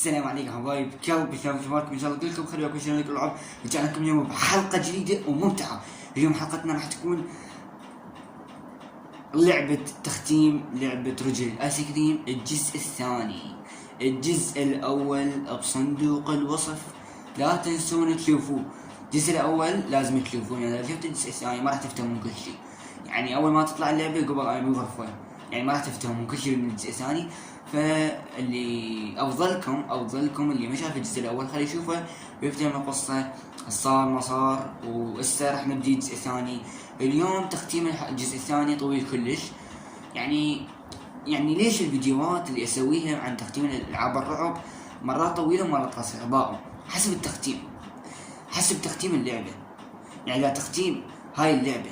السلام عليكم حبايب كلب بسلام شبابكم ان شاء الله كلكم بخير وكل شيء العاب. رجعنا لكم اليوم بحلقه جديده وممتعه. اليوم حلقتنا راح تكون لعبه تختيم لعبه رجل ايس كريم الجزء الثاني. الجزء الاول بصندوق الوصف، لا تنسون تشوفوه. الجزء الاول لازم تشوفون، يعني اذا شفت الجزء الثاني ما راح تفهمون كل شيء. يعني اول ما تطلع اللعبه قبل انا بالغرفه يعني ما راح تفهمون كل شيء من الجزء الثاني. فاللي افضلكم اللي ما شاف الجزء الاول خليه يشوفه ويفهم القصه صار ما صار. وهسه راح نبدي الجزء الثاني. اليوم تختيم الجزء الثاني طويل كلش، يعني ليش الفيديوهات اللي اسويها عن تختيم العاب الرعب مرات طويله ومرات قصيره باء حسب تختيم اللعبه. يعني اذا تختيم هاي اللعبه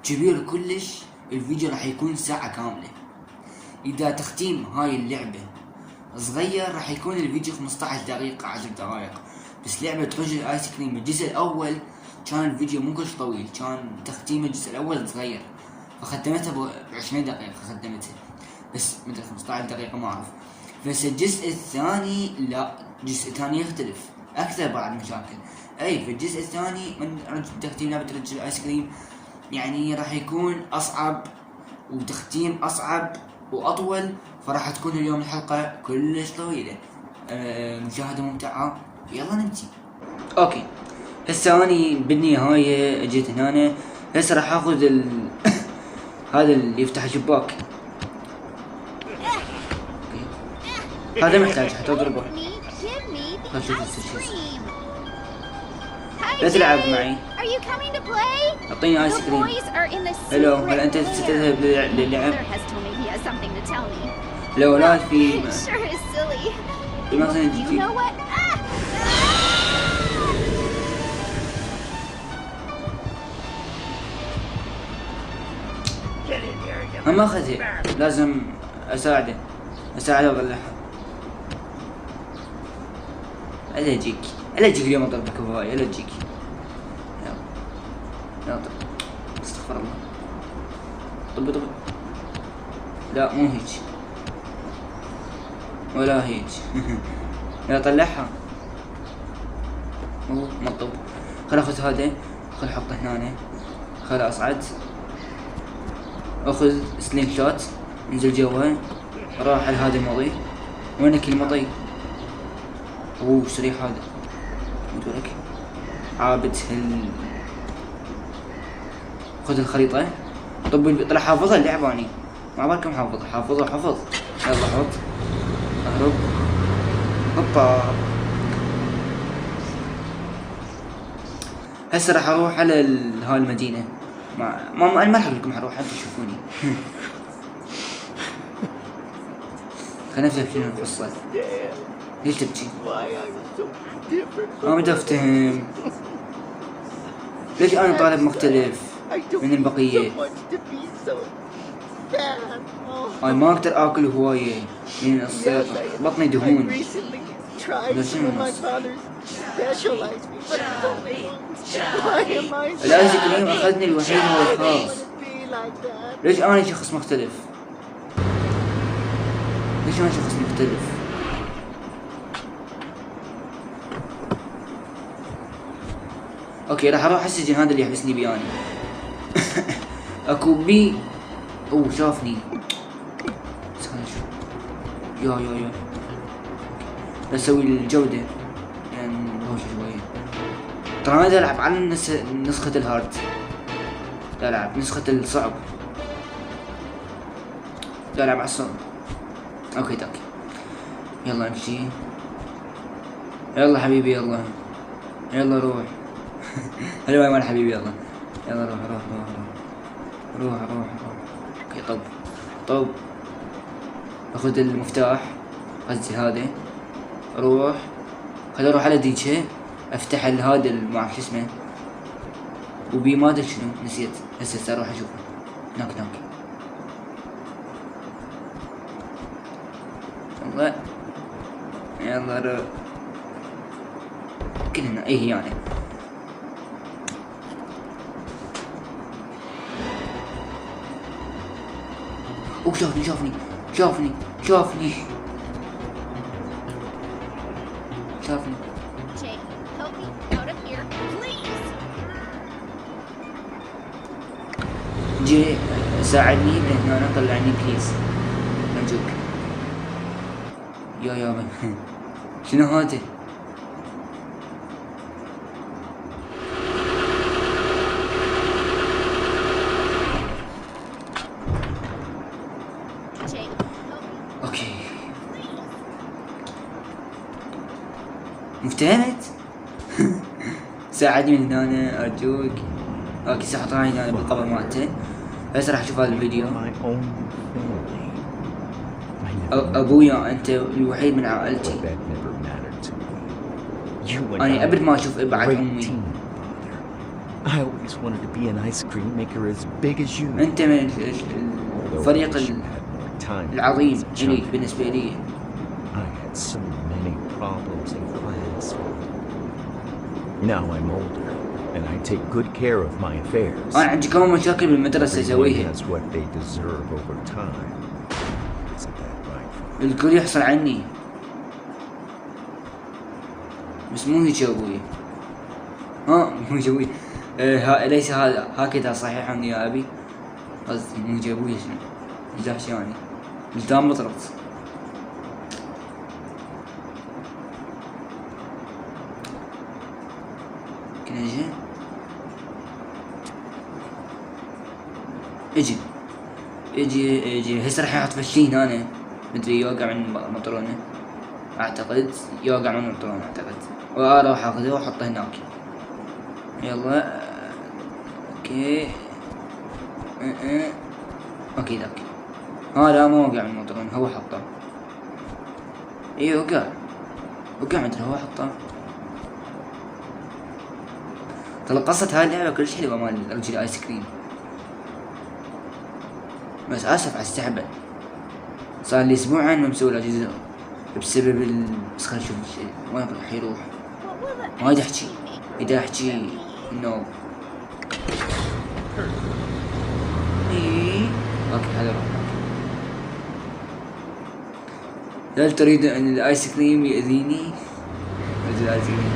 كبير كلش الفيديو راح يكون ساعه كامله. إذا تختيم هاي اللعبة صغير راح يكون الفيديو 15 دقيقة 10 دقائق. بس لعبة رجل آيس كريم الجزء الأول كان الفيديو مو كلش طويل، كان تختيم الجزء الأول صغير فختمتها ب20 دقيقة ختمتها، بس مثل 15 دقيقة ما أعرف. بس الجزء الثاني لا، الجزء الثاني يختلف أكثر بعد مشاكل. أي في الجزء الثاني من تختيم لعبة رجل آيس كريم يعني راح يكون أصعب وتختيم أصعب واطول، فراح تكون اليوم الحلقه كلش طويله. مشاهده ممتعه. يلا نبتدي. اوكي هسه اني بالنهايه جيت هنا. هسه راح اخذ هذا اللي يفتح الشباك. هذا محتاج حتى اضربه. خل شوف لا تلعب معي. اعطيني ايس كريم. هلو، هل انت ستذهب للعب؟ لو لا في مثلا جديد. ما اخذها، لازم اساعده واطلعها. الا اجيك اليوم اضربك بهاي. الا اجيك. يلا استغفر الله. طب لا مو هيك ولا هيك. لا طلعها. مطب. خل اخذ هذا، خل احطه هنا، خل اصعد، اخذ سلينج شوت، انزل جوا، راح على هذا المضي. وينك المضي؟ سريع هذا. مدولك عابد خذ الخريطة. طلع حافظها اللعبة اني ما بالكم حافظ. يلا حط اهرب. هوبا. هسه راح اروح على هاي المدينة. انا ما راح اقول لكم حروح حتى تشوفوني. خلينا نفهم شنو القصة. ليش تبكي؟ ما افتهم ليش انا طالب مختلف من البقية. انا ما اقدر اكل هواية من الصيف، بطني دهون. الايس كريم اخذني الوحيد هو الخاص. ليش انا شخص مختلف؟ اوكي راح اروح السجن هذا اللي يحبسني بياني. اكو بي. شافني. يا اسوي الجودة يعني هوش شوية. ترى ما العب على نسخة الهارد، لا العب نسخة الصعب، لا العب على الصعب. اوكي تاكي. يلا امشي. يلا حبيبي يلا روح. هلا وين حبيبي. يلا روح. اوكي طب اخذ المفتاح، قصدي هذا. خليني اروح على ديتشي افتح هذا ما اعرف شو اسمه، وبي ما ادري شنو نسيت. هسه اروح اشوفه هناك. يلا روح كلنا. ايه يعني شافني. شافني. Jake, help me out of here, please. جي ساعدني من هنا، طلعني بليز أرجوك. يا من شنو هذا؟ Jake, help me, اوكي please. مفتهمت؟ ساعدني من هنا أرجوك. اوكي سأحطها هنا بالقبر مالته. هسه راح اشوف هذا الفيديو. My own family. I never knew ابويا انت الوحيد من that عائلتي. never mattered to me. You and أنا I أبد ما were أشوف a إبعاد great أمي. team, Father. I always wanted to be an ice cream maker as big as you. أنت من Although I الفريق wish you had more time العظيم as a إلي child. بالنسبة لي. I had so many problems in class. Now I'm older, and I take good care of my affairs. أنا عندي كم مشاكل بالمدرسة Everyone أسويها. has what they deserve over time. Isn't that right? الكل يحصل عني. بس مو هيك يا أبوي. مو هيك يا أبوي. ليس هذا هكذا صحيحا يا أبي. قصدي مو هيك يا أبوي. شنو؟ إيش يعني؟ التام بطرت. كنا اجي هسه راح يحط فشين هنا. مدري يوقع من مطرونه اعتقد، يوقع من مطرونه اعتقد، واروح اخذه واحطه هناك. يلا اوكي اوكي ذاك. لا ما وقع من مطرونه، هو حطه. اي وقع مدري هو حطه. ترى قصة هاي اللعبة كلش حلوة مال رجل ايس كريم. بس اسف على السحبة، صار لي اسبوعين ما مسوي له جزء بسبب بس خلينا نشوف وين راح يروح. What will the ما ice احكي cream maker اذا do احكي for me? انه اوكي هذا روح. هل تريد ان الايس كريم يأذيني؟ رجل الايس كريم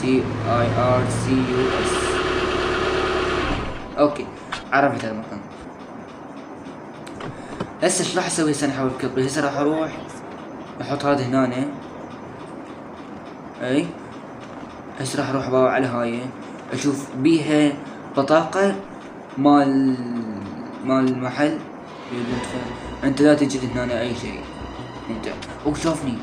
CIRCUS. اوكي عرفت هذا المكان. هسه ايش راح اسوي؟ هسه احاول بكبري. هسه راح اروح احط هذا هنا. اي هسه راح اروح اباوع على هاي، اشوف بيها بطاقة مال المحل. انت لا تجد هنا اي شيء. انت شوفني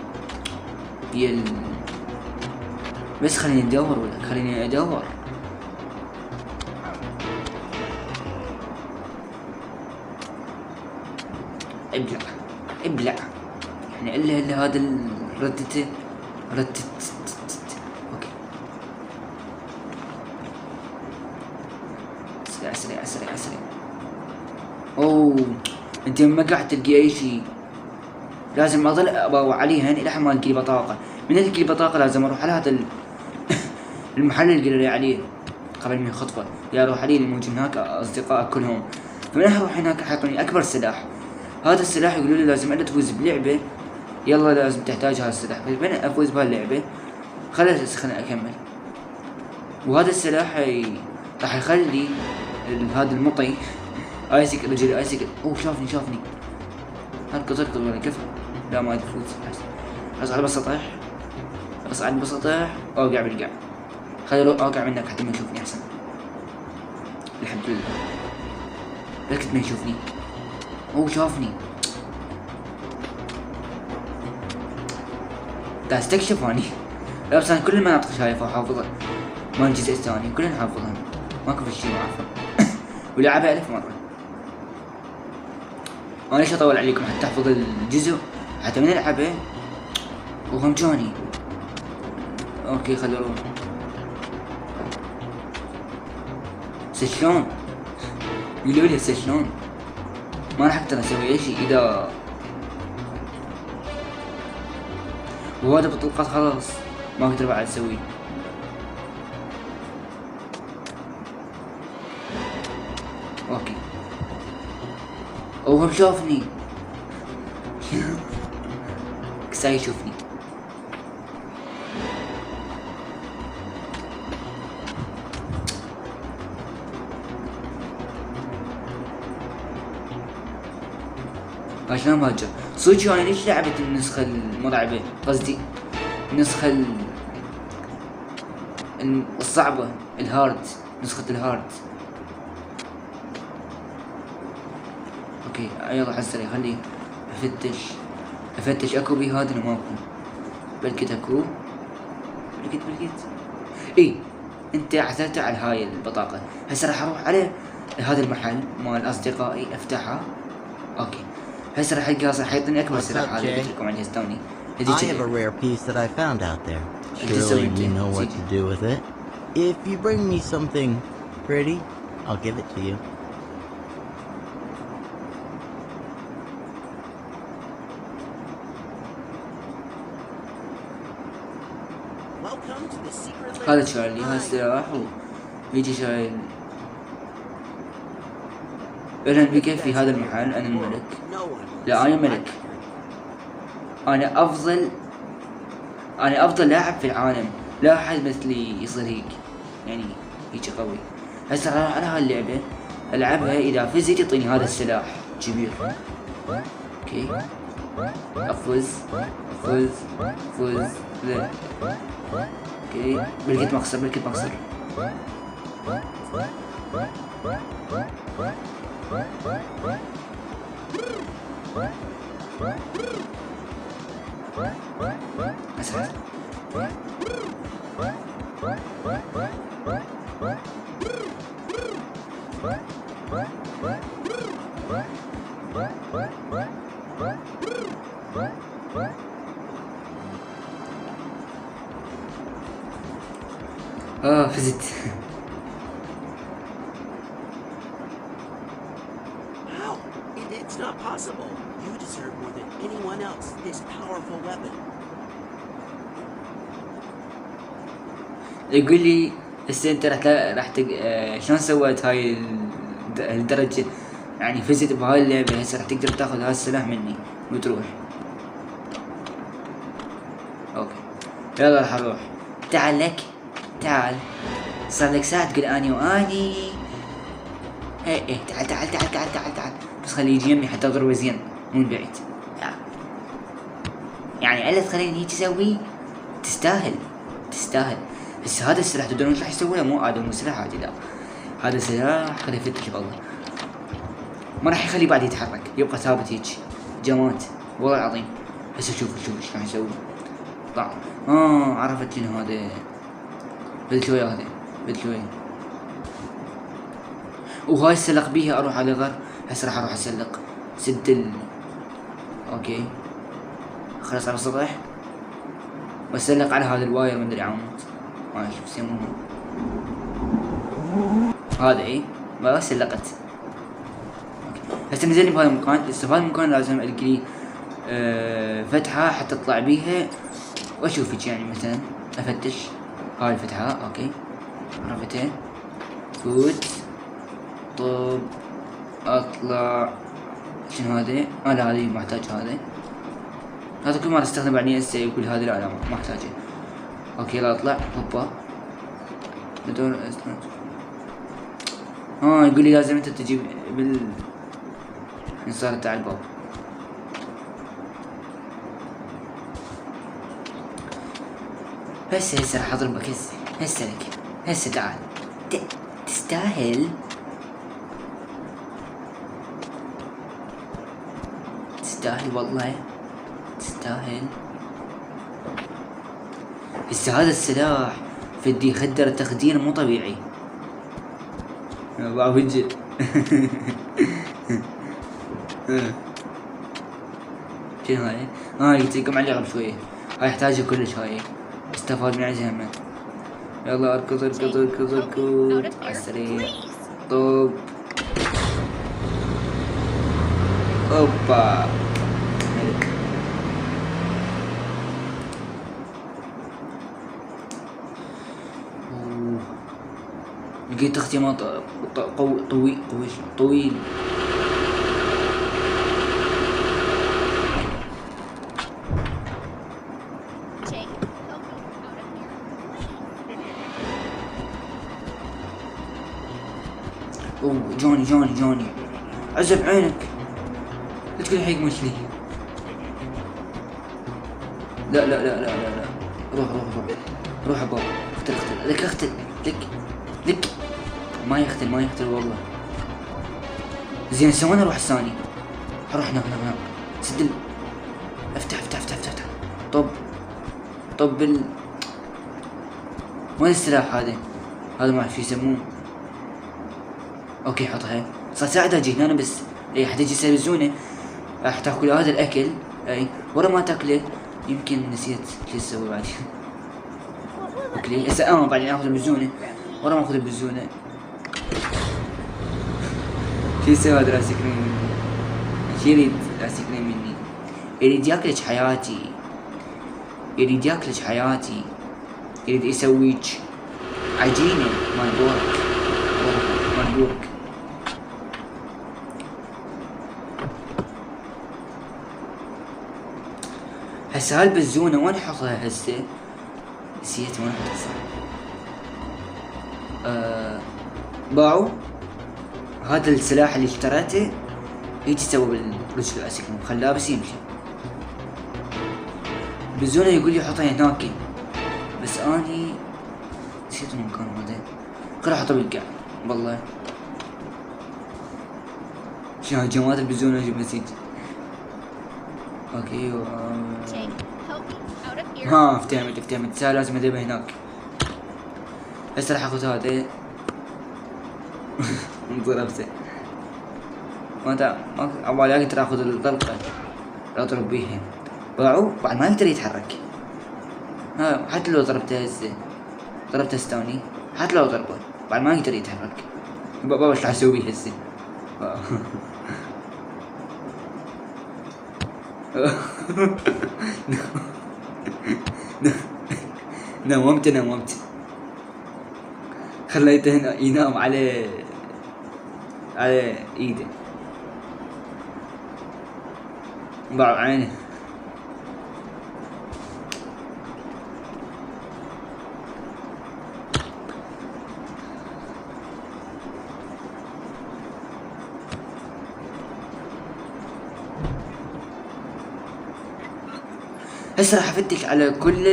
بس خليني ادور ولا خليني ادور. ابلع يعني الا هذا ردته اوكي. اسرع. اوه انت ما قاعد تلقي اي شيء. لازم اظل اباوع عليها لحد ما القي بطاقة. من القي بطاقة لازم اروح على هذا المحل اللي قال لي عليه قبل ما يخطفه. يا اروح عليه الموجود هناك اصدقاء كلهم. فمن اروح هناك حيعطوني اكبر سلاح. هذا السلاح يقولوا لي لازم انت تفوز بلعبة. يلا لازم تحتاج هذا السلاح. من افوز بهاللعبة خليني اكمل. وهذا السلاح راح يخلي هذا المطي ايسك رجل ايسك. شافني هالقطر ولا كيف؟ لا ما ادري فوز. اصعد بالسطح اوقع بالقاع. خلي اوقع منك حتى ما يشوفني احسن. الحمد لله لكن ما يشوفني. شافني. دا استكشف اني. لا بس انا كل المناطق شايفها وحافظها. ما الجزء الثاني كلنا حافظهم. ماكو في شيء ما اعرفه. ولعبها 1000 مرة. انا ليش اطول عليكم حتى احفظ الجزء حتى من العبه وهم جوني. اوكي خلي اروح. شلون يقولوا لي شلون ما راح اقدر اسوي اي شيء اذا وهذا بطلقات خلاص ما اقدر بعد اسوي. اوكي هو شافني. هسه يشوفني. شلون بهاجر؟ صدق انا ليش لعبت النسخة المرعبة؟ قصدي النسخة الصعبة، الهارد، نسخة الهارد. اوكي يلا حسري خليه افتش اكو بي هذا ماكو. بلكت اكو، بلكت اي انت عثرت على هاي البطاقة. هسه راح اروح على هذا المحل مال اصدقائي افتحها. اوكي هسه راح القى حيعطيني اكبر سلاح. هذا قلت لكم عليه استوني. I have a rare piece that I found out there. Surely you know what to do with it. If you bring me something pretty, I'll give it to you. Welcome to the secret هذا تشارلي، هذا السلاح ويجي شايل. اهلا بك في هذا المحل. انا الملك. لا انا ملك. انا افضل لاعب في العالم. لا احد مثلي يصير هيك، يعني هيك قوي. هسه على هاي اللعبة العبها، اذا فزت يعطيني هذا السلاح كبير. اوكي افوز لا اوكي بلقيت مخسر. اسرع. فزت. How? It's not possible. You deserve more than anyone else this powerful weapon. يقول لي هسه انت شلون سويت هاي الدرجة؟ يعني فزت بهاي اللعبة، هسه راح تقدر تاخذ هاي السلاح مني وتروح. اوكي يلا راح اروح. تعال لك، تعال. صار لك ساعة تقول اني واني. ايه تعال. بس خليه يجي يمي حتى اضربه زين مو من بعيد. يعني الا تخليني هيك اسوي؟ تستاهل. بس هذا السلاح تدرون ايش راح يسوي له؟ مو سلاح عادي، لا هذا سلاح خليه يفتش بالله. ما راح يخلي بعد يتحرك، يبقى ثابت هيك جماد والله العظيم. هسه شوف ايش راح يسوي. طلع عرفت شنو هذا. بدل شوية وهاي السلق بيها اروح على غر. هسه راح اروح اسلق سد اوكي خلاص على السطح واسلق على هذا الواير من عمود. ما اشوف يسمونه هذا. ايه ما سلقت. هسه نزلني بهذا المكان. هسه بهذا المكان لازم القي فتحة حتى اطلع بيها واشوفك. يعني مثلا افتش هاي الفتحة. اوكي عرفتها. فوت طب اطلع. شنو هذا؟ لا هذه ما احتاج. هذا كل ما استخدم بعدين هسه يقول هذه لا ما احتاجه. اوكي لا اطلع. هوبا بدون يقول لي لازم انت تجيب صار تاع الباب. هسه راح اضربك. هسه لك. هسه تعال. تستاهل والله تستاهل. هسه هذا السلاح فدي يخدر تخدير مو طبيعي. الله وجه. شنو هاي؟ قلت لكم عليه قبل شوية. هاي يحتاجها كلش. هاي استفاد من عزها هم. يلا اركض على السريع. طب اوبا لقيت اختيمات طويل. اوه جوني عزب عينك، لا تقول حيك مثلي. لا روح ابو اختل لك ما يختل والله. زين سوينا نروح الثاني، روح هناك سد افتح طب وين السلاح هذا ما اعرف شو يسموه. اوكي حطها صار ساعد اجي هنا بس. اي حد يجي يسوي زونه راح تاكل هذا الاكل. اي ورا ما تاكله يمكن نسيت شو تسوي بعد. اوكي هسه بعدين اخذ البزونه ورا ما اخذ البزونه. شو يسوي هذا راس كريم مني؟ شو يريد راس كريم مني؟ يريد ياكلك حياتي، يريد يسويك عجينة مال بورك. هسه هالبزونة وين احطها هسه؟ نسيت وين احطها. باعوا هذا السلاح اللي اشتريته يجي يسوي بالرجل الاسكن خلاه بس يمشي. بزونة يقول لي حطها هناك بس اني نسيت المكان هذا. خليني احطه بالقاع والله. شو جماعة البزونة اجيب نسيت. اوكي ها افتهمت لازم اذبه هناك. هسه راح اخذ هذا انضربته ما عبالي اقدر اخذ الطلقة اضرب بيها. باعوا بعد ما يقدر يتحرك. حتى لو ضربته استوني حتى لو ضربه بعد ما يقدر يتحرك. بابا ايش راح اسوي هسه؟ نومت خليته هنا ينام على ايده. باعوا عينه. هسه راح افتش على كل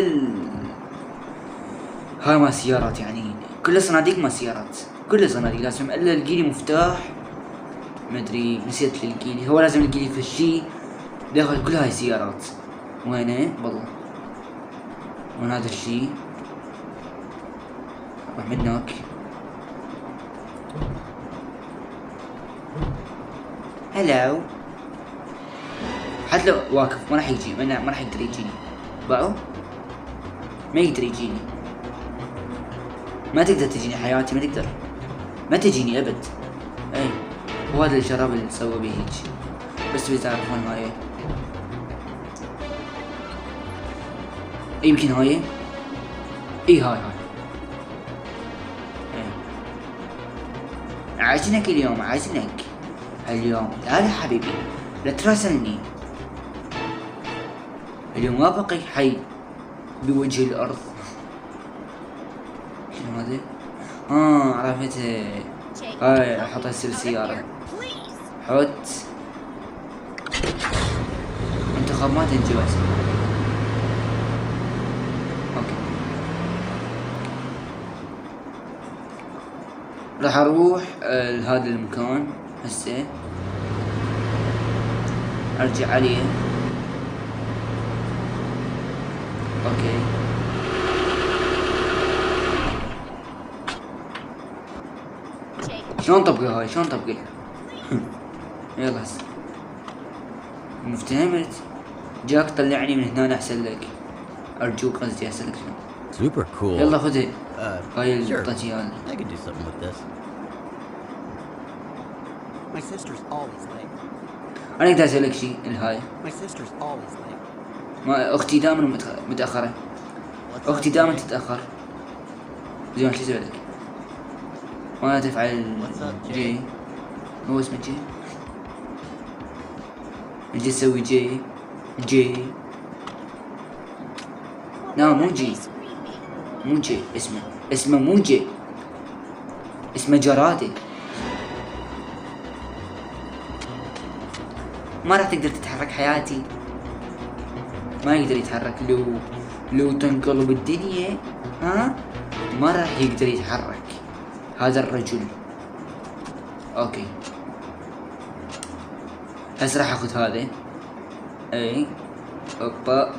هاي ما سيارات، يعني كل صناديق ما سيارات، كل صناديق لازم الا القيلي مفتاح مدري نسيت القيلي. هو لازم القيلي في الشي داخل كل هاي سيارات. وينه والله وين هذا الشي؟ روح من هناك. هلاو حتى لو واقف ما راح يجي، ما راح يقدر يجيني. باعوا ما يقدر يجيني، ما تقدر تجيني حياتي، ما تقدر ما تجيني ابد. اي وهذا الشراب اللي سوى به هيك بس بتعرفون هاي يمكن هاي هاي عاجنك اليوم لا حبيبي لا تراسلني اليوم ما بقي حي بوجه الارض. شنو هذا؟ عرفته. هاي احطها السيارة. حط انتخاب ما تنجوز. اوكي راح اروح لهذا المكان هسه ارجع عليه. اوكي شلون طبقه هاي يلا هسه مفتهمت جاك طلعني من هنا احسن لك ارجوك قصدي احسن لك. Super cool. يلا خذي هاي Sure. الطجيان. I could do something with this. My sister's always late. انا اقدر اسوي لك شيء الهاي. My sister's always late. ما اختي دائما متاخره. اختي دائما تتاخر. زين شو اسوي لك؟ ما تفعل جي. هو اسمه جي. نجي نسوي جي. لا مو جي اسمه مو جي، اسمه جرادة. ما راح تقدر تتحرك حياتي. ما يقدر يتحرك. لو تنقلب الدنيا ها ما راح يقدر يتحرك هذا الرجل. اوكي هسه راح اخذ هذا. اي اوبا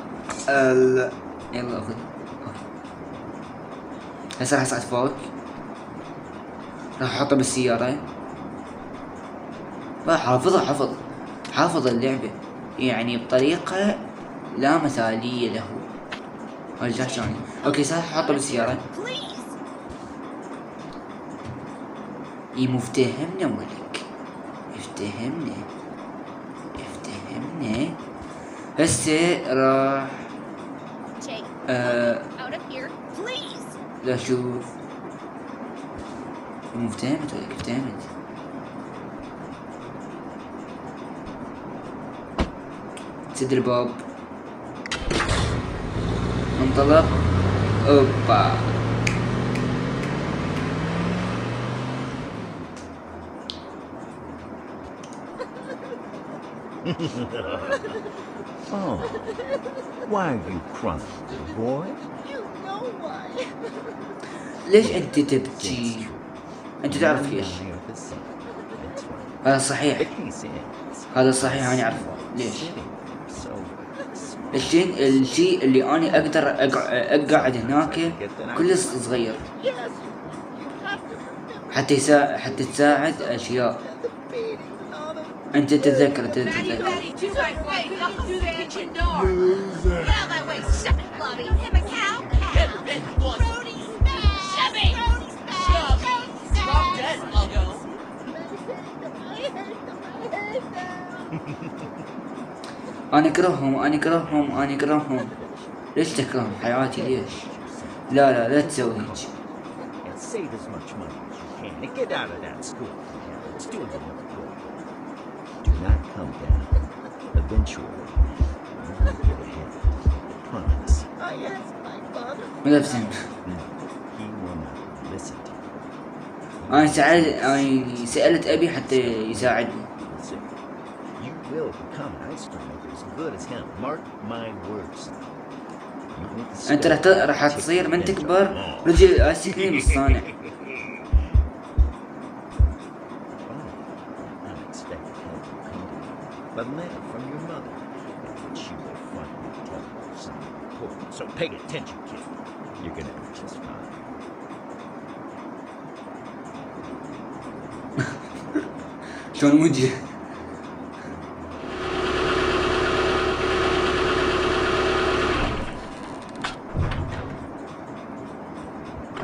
يلا اخذ. هسه راح اصعد فوق. راح احطه بالسيارة. حافظ اللعبة يعني بطريقة لا مثالية له. ارجع ثاني. اوكي صح احطه بالسيارة. Please. مفتهمنا ولك. افتهمنا. هسه راح Jake, out of here, please. لا شوف. مفتهمت ولك افتهمت. سد الباب. انطلق. اوبا Oh, why are you crying, little boy? You know why. ليش انت تبكي؟ انت تعرف ليش؟ هذا صحيح. هذا صحيح انا اعرفه. ليش؟ الشيء اللي انا اقدر اقعد هناك كل صغير Yes, you have to remember حتى تساعد اشياء. the beatings on him. انت تتذكر Maddie, 2x1, come through the kitchen door. Get out of my way, shove it, Blobby. Him a cow. Brody smash. Shove it. Brody smash. Shove. Brody Drop smash. dead, Muggo. I hate them. انا اكرههم. ليش تكرههم حياتي ليش؟ لا تسوي هيك. And save as much money as you can and get out of that school. It's doing you no good. Do not come down. Eventually, you will get ahead. Promise. I asked my father. ماذا فهمت؟ No, he will not listen to you. أنا سألت أبي حتى يساعدني. Listen, you will become an ice cream maker as good as him. Mark my words. You need to أنت study راح to تصير take من advantage تكبر of them all. رجل آيس كريم الصانع. Unexpected help will come to you. A letter from your mother, which she will finally tell you something important. So pay attention, kid. You're gonna be just fine. شلون وجهه؟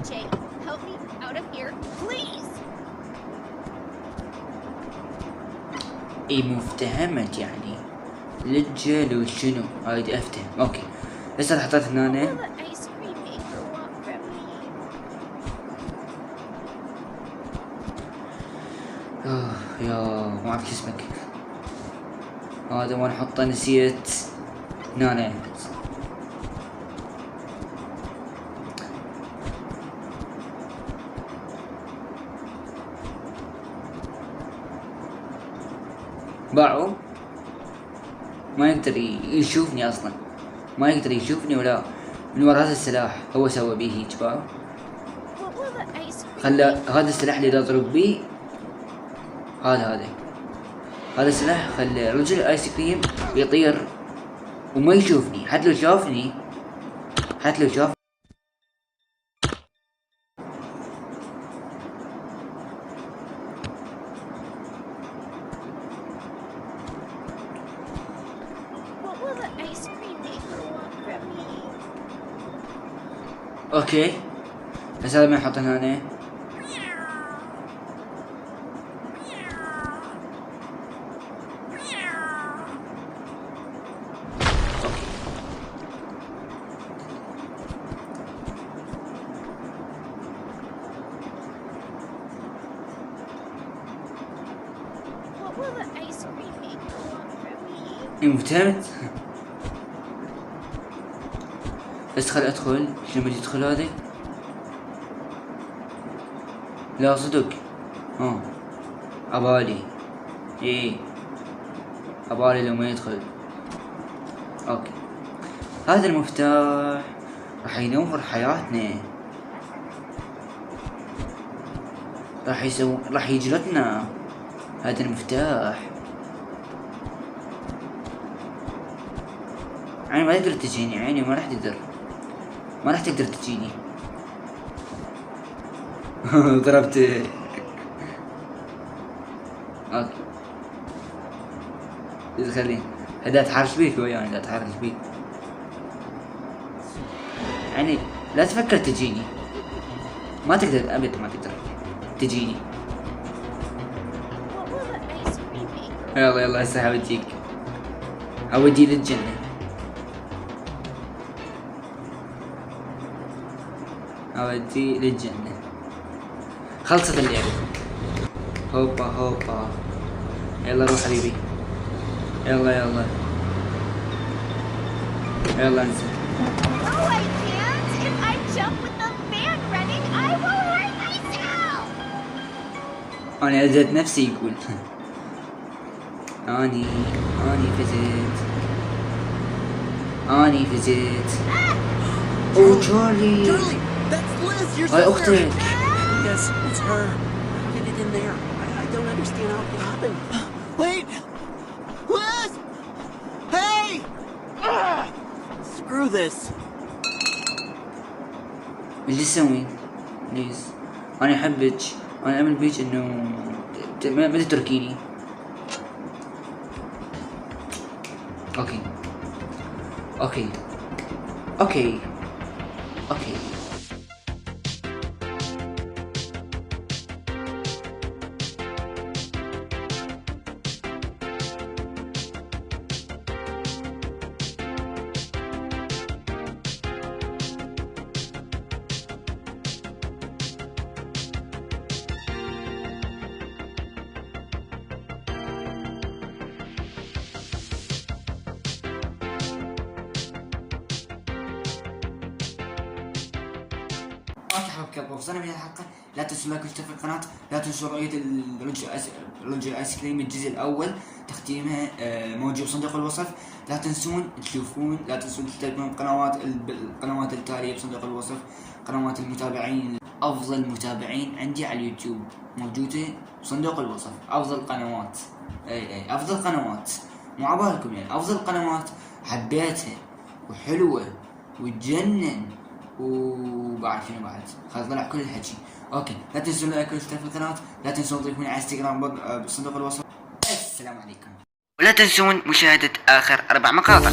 Jake, help me out of here, please. مفتهمت يعني. لجل وشنو؟ هاي افتهم. اوكي هسه حطيت هنا. Will the ice cream maker want from me? يا ما اعرف شو اسمك. هذا وين احطه نسيت. هنا باعوا. ما يقدر يشوفني اصلا. ما يقدر يشوفني ولا من وراء هذا السلاح. هو سوى بيه هيك باعوا. What will the ice cream خلى هذا السلاح اللي اضرب بيه. هذا السلاح خلى رجل الايس كريم يطير وما يشوفني. حتى لو شافني What will the ice cream maker want from me? اوكي بس هذا ما يحط هنا. What will the ice cream maker want from me? فهمت. بس خل ادخل. شنو بدي ادخل هذه؟ لا صدق. عبالي. ايه ابالي لو ما يدخل. اوكي هذا المفتاح راح ينور حياتنا، راح يجلدنا هذا المفتاح. عيني ما تقدر تجيني، عيني ما راح تقدر تجيني. ضربت. اوكي خليني لا تحرش بيك وياني، لا تحرش بيك يعني، لا تفكر تجيني، ما تقدر ابد، ما تقدر تجيني. What will it make me? يلا يلا هسه اوديك، اودي للجنة. اودي للجنة. خلصت اللعبة. هوبا هوبا، يلا روح حبيبي، يلا يلا يلا انزل. Oh, I can't! If I jump with the fan running, I will hurt myself! انا اذيت نفسي يقول. اني فزت. اوه تشارلي، Charlie, that's Liz, your هاي sister. اختك. Yes, it's her. How did it in there? I don't understand how it happened. Wait! Liz! Hey! Screw this. اللي تسوين ليز؟ انا احبك، انا امل بيك انه ما تتركيني. اوكي اوكي اوكي اوكي. اوكي حبايب، وصلنا بهذه الحلقة. لا تنسوا لايك واشتراك في القناة، لا تنسوا رؤية الرجل الايس كريم الجزء الاول تختيمه موجود بصندوق الوصف. لا تنسون تشوفون، لا تنسون تشتركون القنوات التالية بصندوق الوصف، قنوات المتابعين، افضل متابعين عندي على اليوتيوب موجودة بصندوق الوصف. افضل قنوات، اي افضل قنوات، مو عبالكم يعني، افضل قنوات حبيتها وحلوة وتجنن. وبعد شنو بعد؟ خلاص طلع كل الحكي. اوكي لا تنسوا لايك واشتراك في القناة، لا تنسوا تضيفوني على انستغرام بصندوق الوصف. السلام عليكم، ولا تنسون مشاهدة اخر 4 مقاطع.